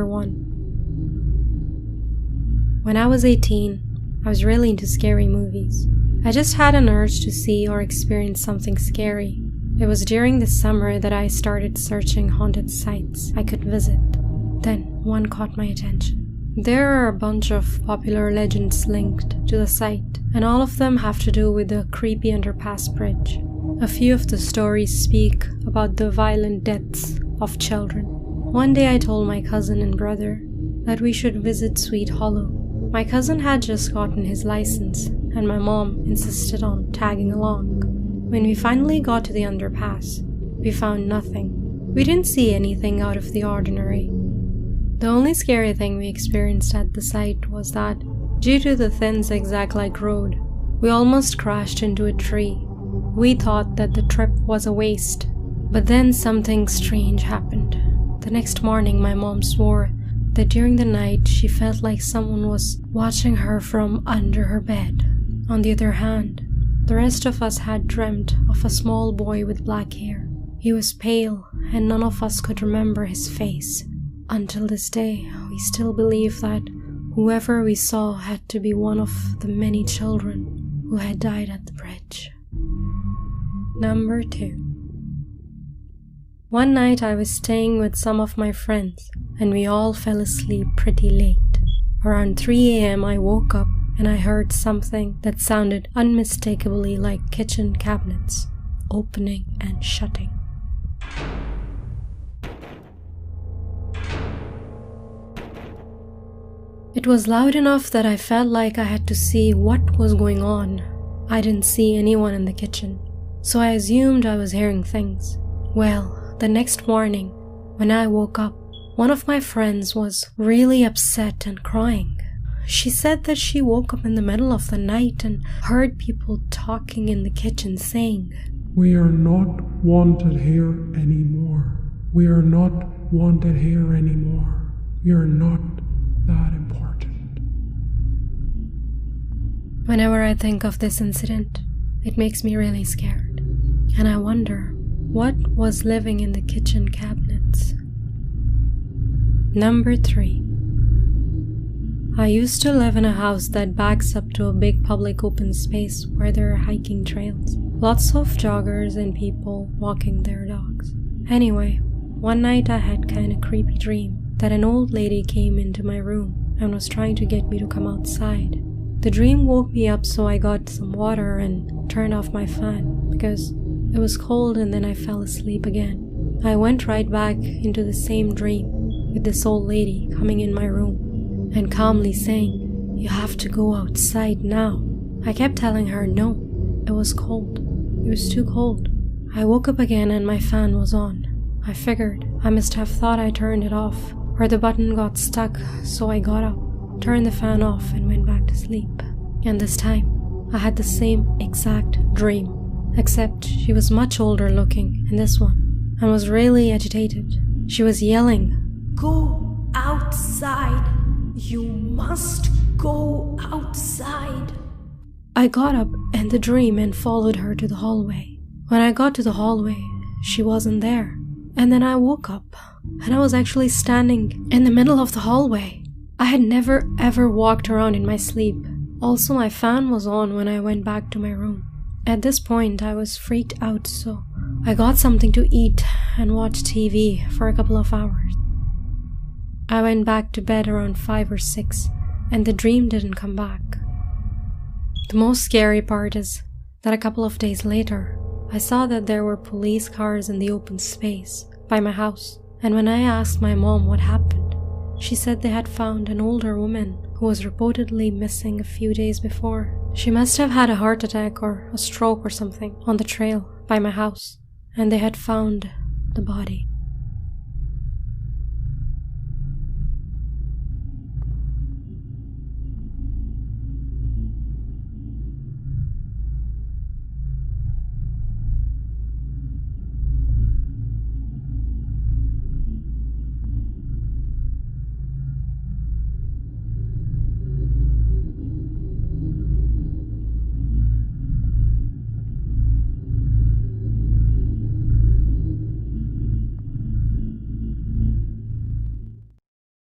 Chapter 1. When I was 18, I was really into scary movies. I just had an urge to see or experience something scary. It was during the summer that I started searching haunted sites I could visit. Then one caught my attention. There are a bunch of popular legends linked to the site, and all of them have to do with the creepy underpass bridge. A few of the stories speak about the violent deaths of children. One day I told my cousin and brother that we should visit Sweet Hollow. My cousin had just gotten his license, and my mom insisted on tagging along. When we finally got to the underpass, we found nothing. We didn't see anything out of the ordinary. The only scary thing we experienced at the site was that, due to the thin zigzag-like road, we almost crashed into a tree. We thought that the trip was a waste, but then something strange happened. The next morning, my mom swore that during the night she felt like someone was watching her from under her bed. On the other hand, the rest of us had dreamt of a small boy with black hair. He was pale, and none of us could remember his face. Until this day, we still believe that whoever we saw had to be one of the many children who had died at the bridge. Number 2. One night I was staying with some of my friends, and we all fell asleep pretty late. Around 3 a.m. I woke up and I heard something that sounded unmistakably like kitchen cabinets opening and shutting. It was loud enough that I felt like I had to see what was going on. I didn't see anyone in the kitchen, so I assumed I was hearing things. Well, the next morning, when I woke up, one of my friends was really upset and crying. She said that she woke up in the middle of the night and heard people talking in the kitchen saying, "We are not wanted here anymore. We are not wanted here anymore. We are not that important." Whenever I think of this incident, it makes me really scared. And I wonder, what was living in the kitchen cabinets? Number 3. I used to live in a house that backs up to a big public open space where there are hiking trails. Lots of joggers and people walking their dogs. Anyway, one night I had kinda creepy dream that an old lady came into my room and was trying to get me to come outside. The dream woke me up, so I got some water and turned off my fan because it was cold, and then I fell asleep again. I went right back into the same dream with this old lady coming in my room and calmly saying, "You have to go outside now." I kept telling her no, it was cold. It was too cold. I woke up again and my fan was on. I figured I must have thought I turned it off, or the button got stuck, so I got up, turned the fan off and went back to sleep. And this time, I had the same exact dream, except she was much older looking in this one, and was really agitated. She was yelling, "Go outside! You must go outside!" I got up in the dream and followed her to the hallway. When I got to the hallway, she wasn't there. And then I woke up, and I was actually standing in the middle of the hallway. I had never ever walked around in my sleep. Also, my fan was on when I went back to my room. At this point, I was freaked out, so I got something to eat and watched TV for a couple of hours. I went back to bed around 5 or 6, and the dream didn't come back. The most scary part is that a couple of days later, I saw that there were police cars in the open space by my house, and when I asked my mom what happened, she said they had found an older woman who was reportedly missing a few days before. She must have had a heart attack or a stroke or something on the trail by my house, and they had found the body.